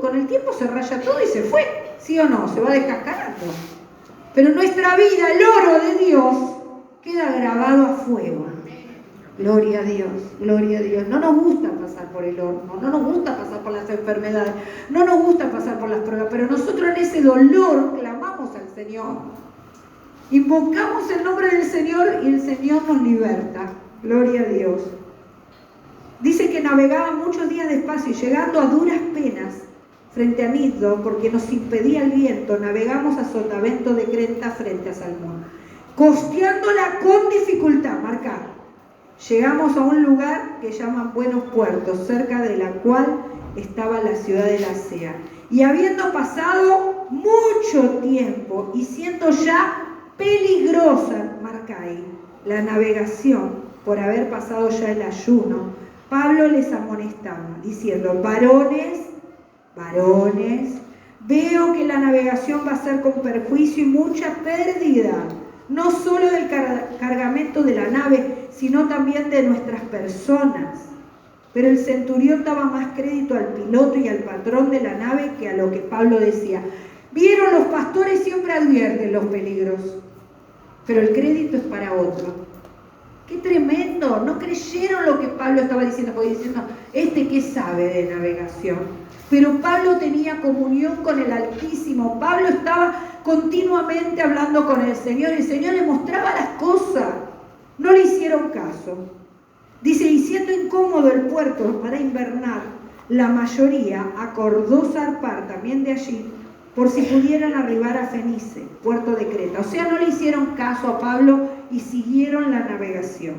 con el tiempo se raya todo y se fue, ¿sí o no? Se va descascarando. Pero nuestra vida, el oro de Dios, queda grabado a fuego. Gloria a Dios, gloria a Dios. No nos gusta pasar por el horno, no nos gusta pasar por las enfermedades, no nos gusta pasar por las pruebas, pero nosotros en ese dolor clamamos al Señor. Invocamos el nombre del Señor y el Señor nos liberta. Gloria a Dios. Dice que navegaban muchos días despacio y llegando a duras penas frente a Gnido, porque nos impedía el viento, navegamos a Sotavento de Creta frente a Salmón, costeándola con dificultad. Marca. Llegamos a un lugar que llaman Buenos Puertos, cerca de la cual estaba la ciudad de Lasea. Y habiendo pasado mucho tiempo y siendo ya peligrosa, marca ahí, la navegación, por haber pasado ya el ayuno, Pablo les amonestaba, diciendo: varones, veo que la navegación va a ser con perjuicio y mucha pérdida, no solo del cargamento de la nave, sino también de nuestras personas. Pero el centurión daba más crédito al piloto y al patrón de la nave que a lo que Pablo decía. Vieron, los pastores siempre advierten los peligros, pero el crédito es para otro. ¡Qué tremendo! No creyeron lo que Pablo estaba diciendo, porque diciendo, ¿qué sabe de navegación? Pero Pablo tenía comunión con el Altísimo. Pablo estaba continuamente hablando con el Señor. El Señor le mostraba las cosas. No le hicieron caso. Dice, y siendo incómodo el puerto para invernar, la mayoría acordó zarpar también de allí, por si pudieran arribar a Fenice, puerto de Creta. O sea, no le hicieron caso a Pablo y siguieron la navegación.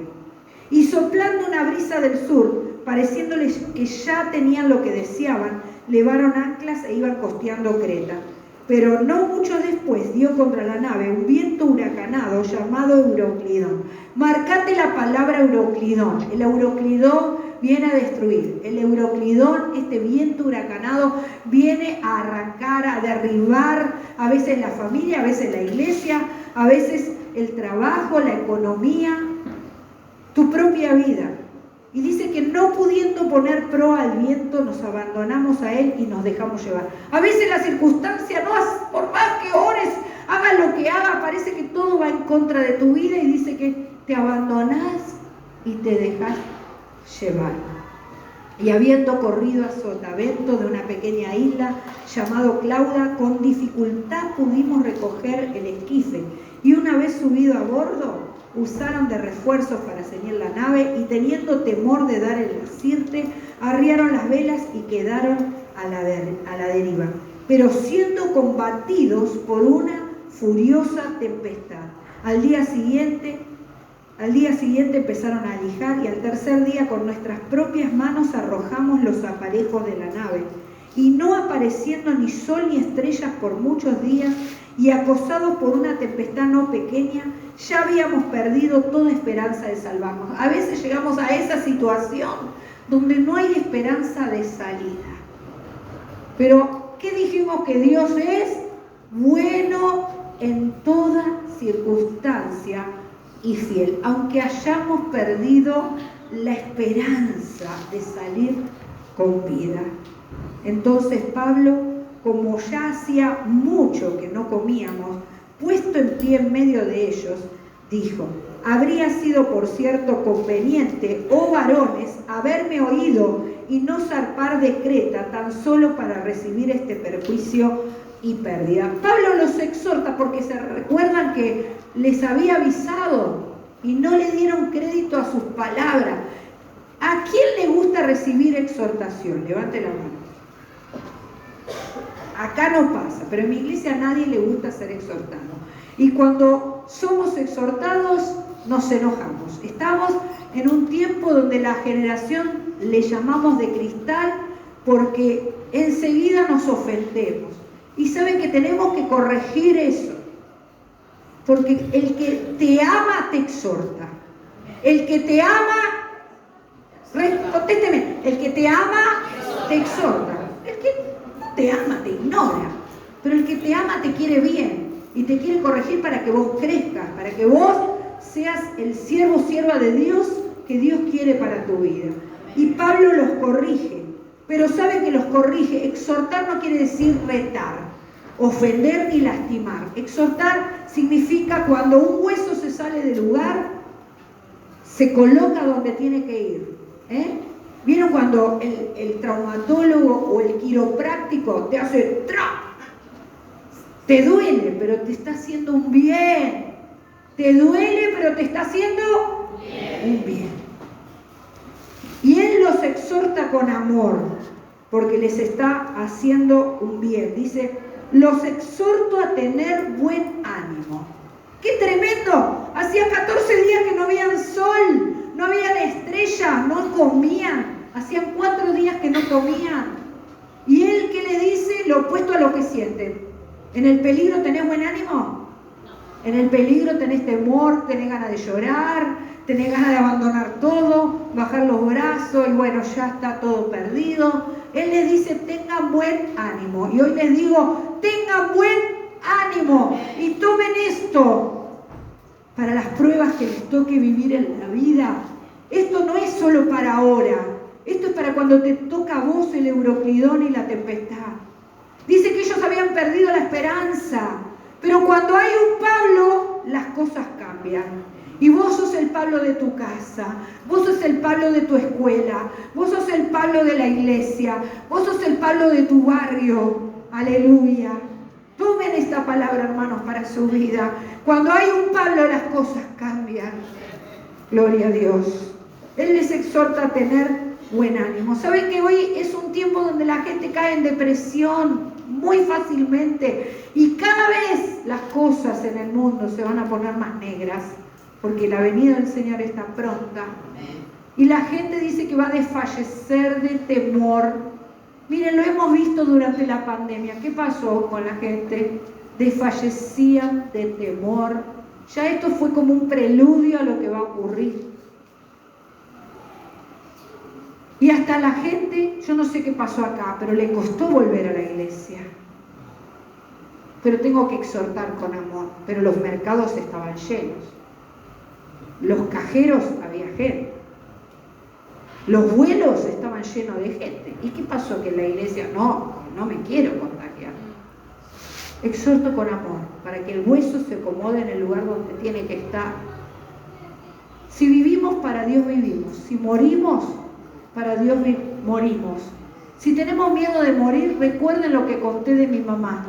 Y soplando una brisa del sur, pareciéndoles que ya tenían lo que deseaban, levaron anclas e iban costeando Creta. Pero no mucho después dio contra la nave un viento huracanado llamado Euroclidón. Marcate la palabra Euroclidón. El Euroclidón viene a destruir. El Euroclidón, este viento huracanado, viene a arrancar, a derribar a veces la familia, a veces la iglesia, a veces el trabajo, la economía, tu propia vida. Y dice que no pudiendo poner proa al viento, nos abandonamos a él y nos dejamos llevar. A veces la circunstancia, no, por más que ores, hagas lo que hagas, parece que todo va en contra de tu vida y dice que te abandonás y te dejas llevar. Y habiendo corrido a Sotavento, de una pequeña isla llamado Clauda, con dificultad pudimos recoger el esquife. Y una vez subido a bordo, usaron de refuerzos para ceñir la nave y teniendo temor de dar el sirte, arriaron las velas y quedaron a la deriva, pero siendo combatidos por una furiosa tempestad. Al día siguiente empezaron a lijar y al tercer día con nuestras propias manos arrojamos los aparejos de la nave. Y no apareciendo ni sol ni estrellas por muchos días y acosados por una tempestad no pequeña, ya habíamos perdido toda esperanza de salvarnos. A veces llegamos a esa situación donde no hay esperanza de salida. Pero, ¿qué dijimos? Que Dios es bueno en toda circunstancia y fiel, aunque hayamos perdido la esperanza de salir con vida. Entonces Pablo, como ya hacía mucho que no comíamos, puesto en pie en medio de ellos, dijo: habría sido por cierto conveniente, oh varones, haberme oído y no zarpar de Creta tan solo para recibir este perjuicio y pérdida. Pablo los exhorta porque se recuerdan que les había avisado y no le dieron crédito a sus palabras. ¿A quién le gusta recibir exhortación? Levante la mano. Acá no pasa, pero en mi iglesia a nadie le gusta ser exhortado. Y cuando somos exhortados, nos enojamos. Estamos en un tiempo donde la generación le llamamos de cristal porque enseguida nos ofendemos. Y saben que tenemos que corregir eso. Porque el que te ama te exhorta. El que te ama, contésteme, el que te ama te exhorta. El que no te ama te ignora. Pero el que te ama te quiere bien y te quiere corregir para que vos crezcas, para que vos seas el siervo, sierva de Dios que Dios quiere para tu vida. Y Pablo los corrige. pero sabe que los corrige. Exhortar no quiere decir retar, ofender ni lastimar. Exhortar significa cuando un hueso se sale del lugar, se coloca donde tiene que ir. ¿Vieron cuando el traumatólogo o el quiropráctico te hace ¡tra! Te duele, pero te está haciendo un bien. Te duele, pero te está haciendo un bien. Y Él los exhorta con amor, porque les está haciendo un bien. Dice, los exhorto a tener buen ánimo. ¡Qué tremendo! Hacía 14 días que no habían sol, no habían estrellas, no comían. Hacían 4 días que no comían. Y Él, ¿qué le dice? Lo opuesto a lo que sienten. ¿En el peligro tenés buen ánimo? En el peligro tenés temor, tenés ganas de llorar, tenés ganas de abandonar todo, bajar los brazos y bueno, ya está todo perdido. Él les dice, tengan buen ánimo. Y hoy les digo, tengan buen ánimo y tomen esto para las pruebas que les toque vivir en la vida. Esto no es solo para ahora, esto es para cuando te toca a vos el Euroclidón y la tempestad. Dice que ellos habían perdido la esperanza, pero cuando hay un Pablo, las cosas cambian. Y vos sos el Pablo de tu casa, vos sos el Pablo de tu escuela, vos sos el Pablo de la iglesia, vos sos el Pablo de tu barrio. Aleluya. Tomen esta palabra, hermanos, para su vida. Cuando hay un Pablo, las cosas cambian. Gloria a Dios. Él les exhorta a tener buen ánimo. ¿Saben que hoy es un tiempo donde la gente cae en depresión muy fácilmente? Y cada vez las cosas en el mundo se van a poner más negras, porque la venida del Señor está pronta. Y la gente dice que va a desfallecer de temor. Miren, lo hemos visto durante la pandemia. ¿Qué pasó con la gente? Desfallecían de temor. Ya esto fue como un preludio a lo que va a ocurrir. Y hasta la gente, yo no sé qué pasó acá, pero le costó volver a la iglesia. Pero tengo que exhortar con amor. Pero los mercados estaban llenos. Los cajeros había gente. Los vuelos estaban llenos de gente. ¿Y qué pasó? Que en la iglesia no me quiero contagiar. Exhorto con amor, para que el hueso se acomode en el lugar donde tiene que estar. Si vivimos, para Dios vivimos. Si morimos, para Dios morimos. Si tenemos miedo de morir, recuerden lo que conté de mi mamá.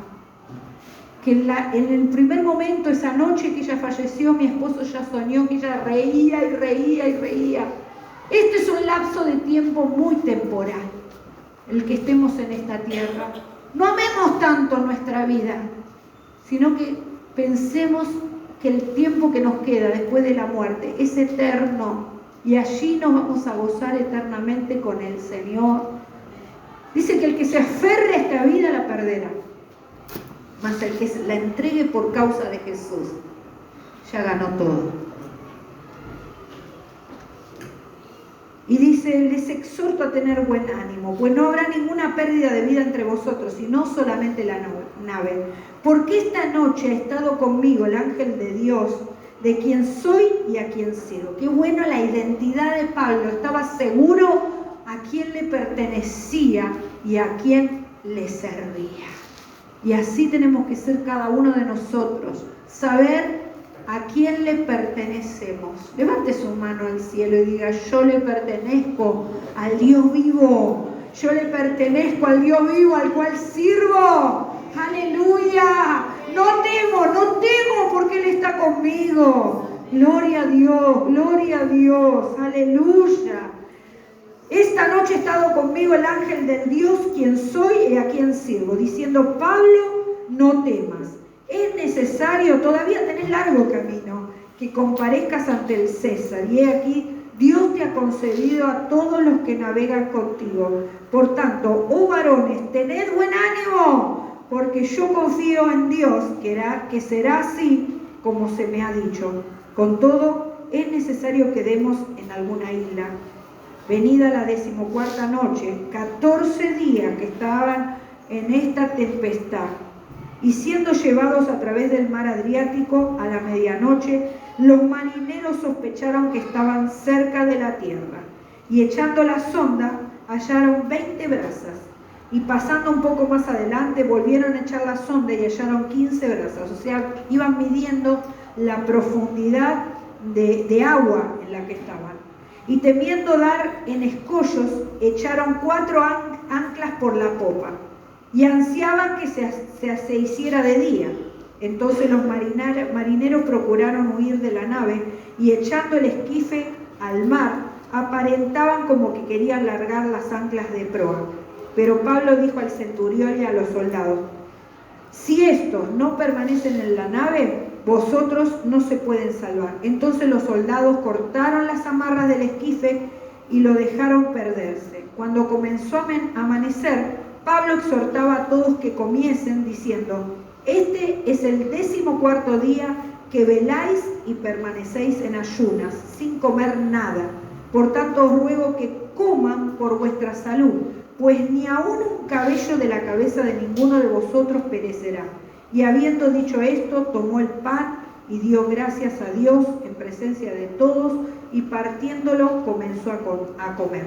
Que en el primer momento, esa noche que ella falleció, mi esposo ya soñó que ella reía y reía y reía. Este es un lapso de tiempo muy temporal, el que estemos en esta tierra. No amemos tanto nuestra vida, sino que pensemos que el tiempo que nos queda después de la muerte es eterno y allí nos vamos a gozar eternamente con el Señor. Dice que el que se aferre a esta vida la perderá, mas el que la entregue por causa de Jesús ya ganó todo. Y dice, les exhorto a tener buen ánimo, pues no habrá ninguna pérdida de vida entre vosotros, sino solamente la nave. Porque esta noche ha estado conmigo el ángel de Dios, de quien soy y a quien sirvo. Qué bueno la identidad de Pablo, estaba seguro a quién le pertenecía y a quién le servía. Y así tenemos que ser cada uno de nosotros, saber ¿a quién le pertenecemos? Levante su mano al cielo y diga, yo le pertenezco al Dios vivo. Yo le pertenezco al Dios vivo al cual sirvo. ¡Aleluya! No temo porque Él está conmigo. Gloria a Dios, aleluya. Esta noche ha estado conmigo el ángel del Dios, quien soy y a quien sirvo, diciendo, Pablo, no temas. Es necesario, todavía tenés largo camino, que comparezcas ante el César. Y he aquí, Dios te ha concedido a todos los que navegan contigo. Por tanto, oh varones, tened buen ánimo, porque yo confío en Dios, que será así como se me ha dicho. Con todo, es necesario que demos en alguna isla. Venida la 14ª noche, 14 días que estaban en esta tempestad, y siendo llevados a través del mar Adriático a la medianoche, los marineros sospecharon que estaban cerca de la tierra, y echando la sonda, hallaron 20 brazas. Y pasando un poco más adelante, volvieron a echar la sonda y hallaron 15 brazas. O sea, iban midiendo la profundidad de agua en la que estaban. Y temiendo dar en escollos, echaron 4 anclas por la popa. Y ansiaban que se hiciera de día. Entonces los marineros procuraron huir de la nave y echando el esquife al mar, aparentaban como que querían largar las anclas de proa. Pero Pablo dijo al centurión y a los soldados: si estos no permanecen en la nave, vosotros no se pueden salvar. Entonces los soldados cortaron las amarras del esquife y lo dejaron perderse. Cuando comenzó a amanecer, Pablo exhortaba a todos que comiesen, diciendo: este es el 14º día que veláis y permanecéis en ayunas, sin comer nada. Por tanto os ruego que coman por vuestra salud, pues ni aun un cabello de la cabeza de ninguno de vosotros perecerá. Y habiendo dicho esto, tomó el pan y dio gracias a Dios en presencia de todos, y partiéndolo comenzó a comer.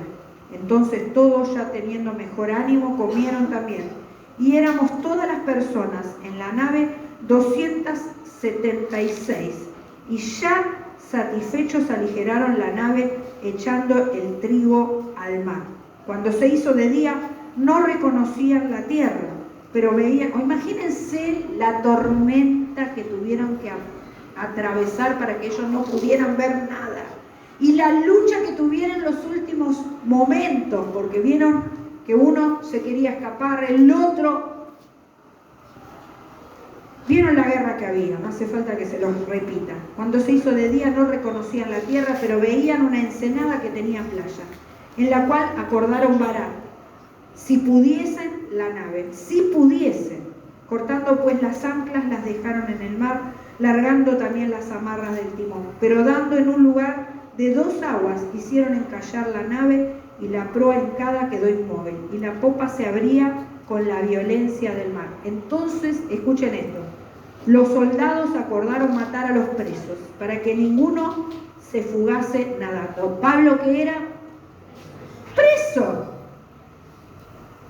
Entonces todos, ya teniendo mejor ánimo, comieron también. Y éramos todas las personas en la nave 276, y ya satisfechos aligeraron la nave echando el trigo al mar. Cuando se hizo de día, no reconocían la tierra, pero veían, imagínense la tormenta que tuvieron que atravesar para que ellos no pudieran ver nada. Y la lucha que tuvieron en los últimos momentos, porque vieron que uno se quería escapar, el otro. Vieron la guerra que había, no hace falta que se los repita. Cuando se hizo de día no reconocían la tierra, pero veían una ensenada que tenía playa, en la cual acordaron varar, si pudiesen, la nave, si pudiesen. Cortando pues las anclas, las dejaron en el mar, largando también las amarras del timón. Pero dando en un lugar de 2 aguas, hicieron encallar la nave, y la proa hincada quedó inmóvil, y la popa se abría con la violencia del mar. Entonces, escuchen esto, los soldados acordaron matar a los presos, para que ninguno se fugase nadando. Pablo, que era preso,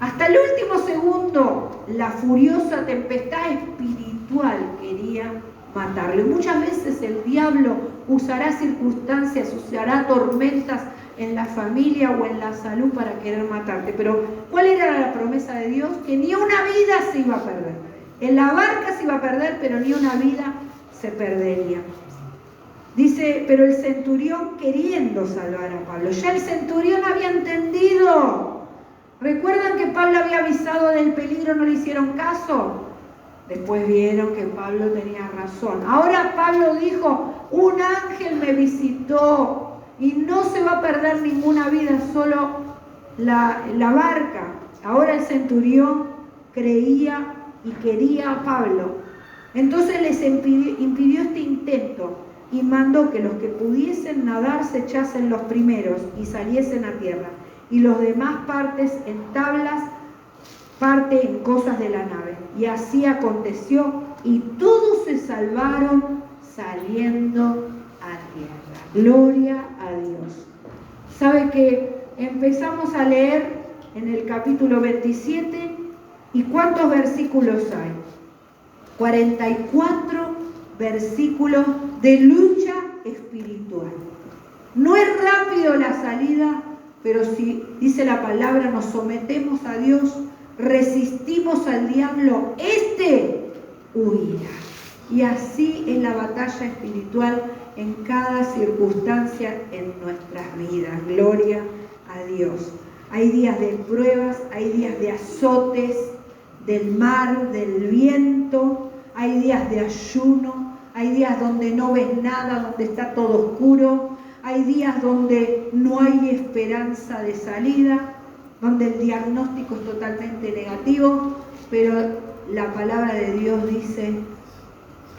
hasta el último segundo, la furiosa tempestad espiritual quería matarlo. Y muchas veces el diablo usará circunstancias, usará tormentas en la familia o en la salud para querer matarte. Pero ¿cuál era la promesa de Dios? Que ni una vida se iba a perder. En la barca se iba a perder, pero ni una vida se perdería. Dice, pero el centurión queriendo salvar a Pablo. Ya el centurión había entendido. ¿Recuerdan que Pablo había avisado del peligro? ¿No le hicieron caso? Después vieron que Pablo tenía razón. Ahora Pablo dijo, un ángel me visitó y no se va a perder ninguna vida, solo la barca. Ahora el centurión creía y quería a Pablo. Entonces les impidió este intento y mandó que los que pudiesen nadar se echasen los primeros y saliesen a tierra, y los demás partes en tablas, parte en cosas de la nave. Y así aconteció, y todos se salvaron saliendo a tierra. Gloria a Dios. ¿Sabe que empezamos a leer en el capítulo 27? ¿Y cuántos versículos hay? 44 versículos de lucha espiritual. No es rápido la salida, pero si dice la palabra, nos sometemos a Dios, resistimos al diablo, este huirá. Y así es la batalla espiritual en cada circunstancia en nuestras vidas. Gloria a Dios. Hay días de pruebas, hay días de azotes del mar, del viento, hay días de ayuno, hay días donde no ves nada, donde está todo oscuro, hay días donde no hay esperanza de salida, donde el diagnóstico es totalmente negativo, pero la palabra de Dios dice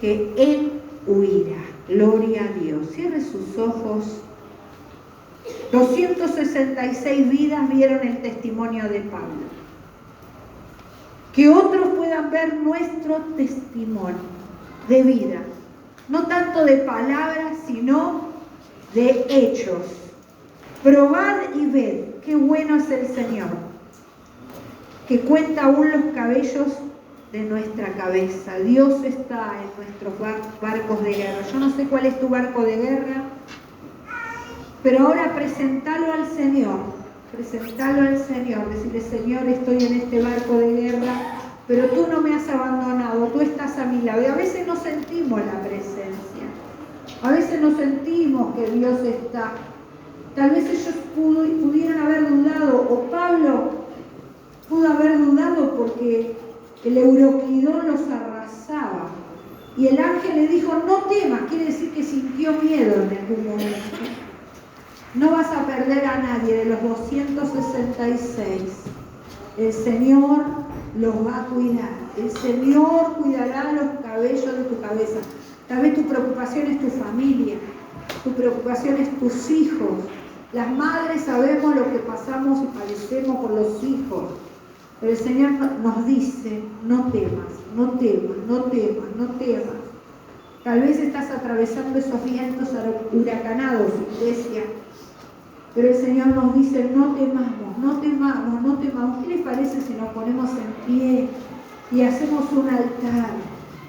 que Él huirá. Gloria a Dios. Cierre sus ojos. 266 vidas vieron el testimonio de Pablo. Que otros puedan ver nuestro testimonio de vida. No tanto de palabras, sino de hechos. Probad y ved qué bueno es el Señor, que cuenta aún los cabellos de nuestra cabeza. Dios está en nuestros barcos de guerra. Yo no sé cuál es tu barco de guerra, pero ahora presentalo al Señor. Presentalo al Señor. Decirle: Señor, estoy en este barco de guerra, pero tú no me has abandonado, tú estás a mi lado. Y a veces no sentimos la presencia. A veces no sentimos que Dios está. Tal vez ellos pudieran haber dudado, o Pablo pudo haber dudado porque el Euroclidón los arrasaba. Y el ángel le dijo: no temas, quiere decir que sintió miedo en algún momento. No vas a perder a nadie de los 266. El Señor los va a cuidar. El Señor cuidará los cabellos de tu cabeza. Tal vez tu preocupación es tu familia, tu preocupación es tus hijos. Las madres sabemos lo que pasamos y padecemos por los hijos. Pero el Señor nos dice: no temas, no temas, no temas, no temas. Tal vez estás atravesando esos vientos huracanados, iglesia. Pero el Señor nos dice: no temamos, no temamos, no temamos. ¿Qué les parece si nos ponemos en pie y hacemos un altar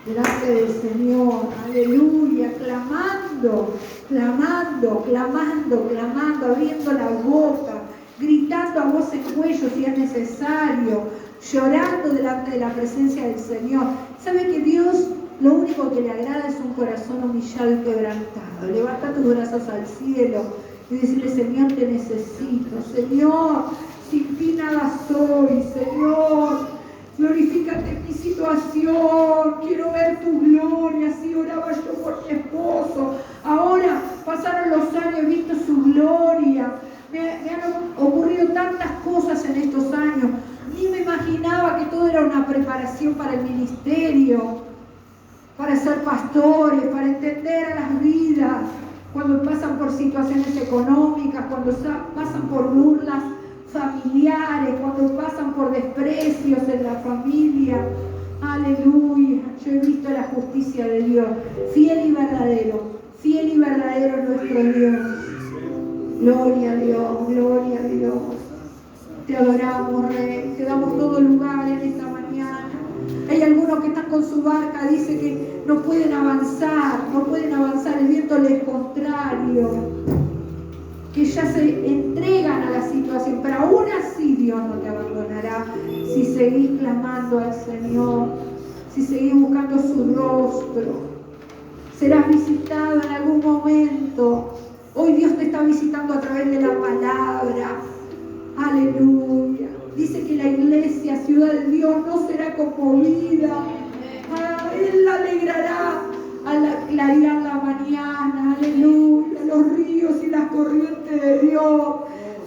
delante del Señor? Aleluya, clamando, clamando, clamando, clamando, abriendo la boca, gritando a voz en cuello si es necesario, llorando delante de la presencia del Señor. ¿Sabe que Dios lo único que le agrada es un corazón humillado y quebrantado? Levanta tus brazos al cielo y decirle: Señor, te necesito. Señor, sin ti nada soy. Señor, glorifícate en mi situación. Quiero ver tu gloria. Así oraba yo por mi esposo. Ahora pasaron los años, he visto su gloria. Me han ocurrido tantas cosas en estos años. Ni me imaginaba que todo era una preparación para el ministerio, para ser pastores, para entender a las vidas, cuando pasan por situaciones económicas, cuando pasan por burlas familiares, cuando pasan por desprecios en la familia. Aleluya, yo he visto la justicia de Dios, fiel y verdadero es nuestro Dios. Gloria a Dios, gloria a Dios. Te adoramos, Rey, te damos todo lugar en esta mañana. Hay algunos que están con su barca, dice que no pueden avanzar, el viento les es contrario, que ya se entregan a la situación, pero aún así Dios no te abandonará si seguís clamando al Señor, si seguís buscando su rostro. Serás visitado en algún momento. Hoy Dios te está visitando a través de la palabra. Aleluya. Dice que la iglesia, ciudad de Dios, no será conmovida. Él la alegrará al clarear la mañana. Aleluya. Los ríos y las corrientes de Dios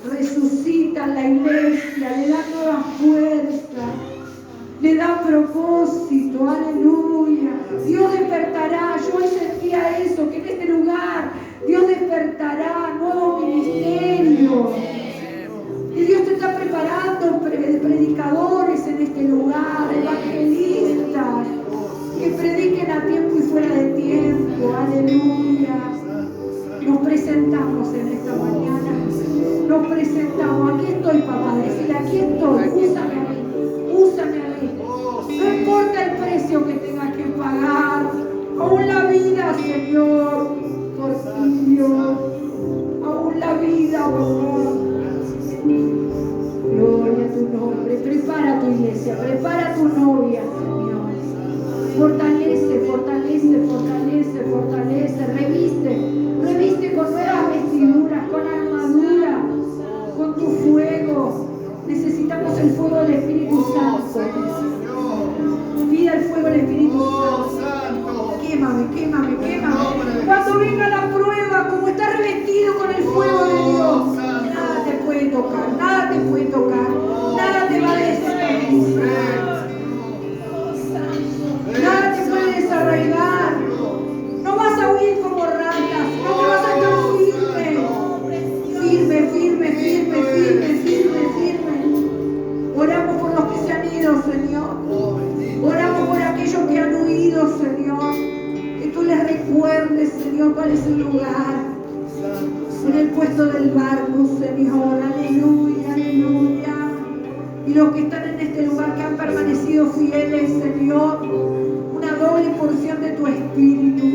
resucitan la iglesia, le dan nueva fuerza, le dan propósito. Aleluya. Dios despertará. Yo hoy sentía eso, que en este lugar Dios despertará nuevos ministerios. Y Dios te está preparando predicadores en este lugar, evangelistas, que prediquen a tiempo y fuera de tiempo. Aleluya. Nos presentamos en esta mañana. Nos presentamos. Aquí estoy, papá. Decirle: aquí estoy. Úsame a mí. Úsame a mí. No importa el precio que tengas que pagar. Aún la vida, Señor. Por ti, Dios. Aún la vida, papá. Gloria a tu nombre. Prepara tu iglesia, prepara tu novia, Señor. Fortalece, fortalece, fortalece, fortalece. Reviste con nuevas vestiduras, con armadura, con tu fuego. Necesitamos el fuego del Espíritu Santo. Pida el fuego del Espíritu Santo. Quémame, quémame, quémame. Cuando venga la prueba, como estás revestido con el fuego de Dios, nada te puede tocar, nada te puede tocar, nada te va a desestabilizar, nada te puede desarraigar. No vas a huir como ratas, no te vas a estar firme, firme, firme, firme, firme, firme. Oramos por los que se han ido, Señor. Oramos por aquellos que han huido, Señor. Que tú les recuerdes, Señor, cuál es el lugar. en el puesto del barco, Señor. Aleluya, aleluya. Y los que están en este lugar, que han permanecido fieles, Señor, una doble porción de tu espíritu.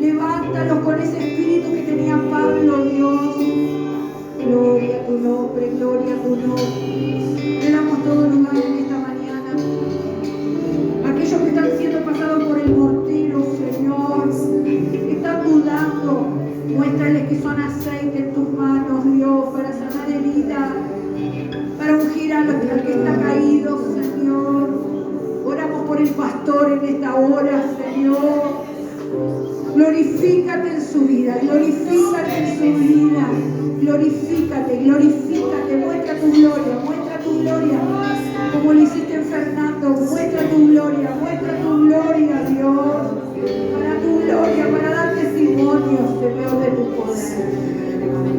Levántalos con ese espíritu que tenía Pablo, Dios. Gloria a tu nombre, gloria a tu nombre. Le damos todo lugar en esta mañana. Aquellos que están siendo pasados por el mortero, Señor, que están dudando, muéstrales que son aceite en tus manos, Dios, para sanar heridas, para ungir al que está caído, Señor. Oramos por el pastor en esta hora, Señor. Glorifícate en su vida, glorifícate en su vida, glorifícate, glorifícate, muestra tu gloria, como lo hiciste en Fernando, muestra tu gloria, Dios, para tu gloria, para dar testimonio, Señor, de tu poder.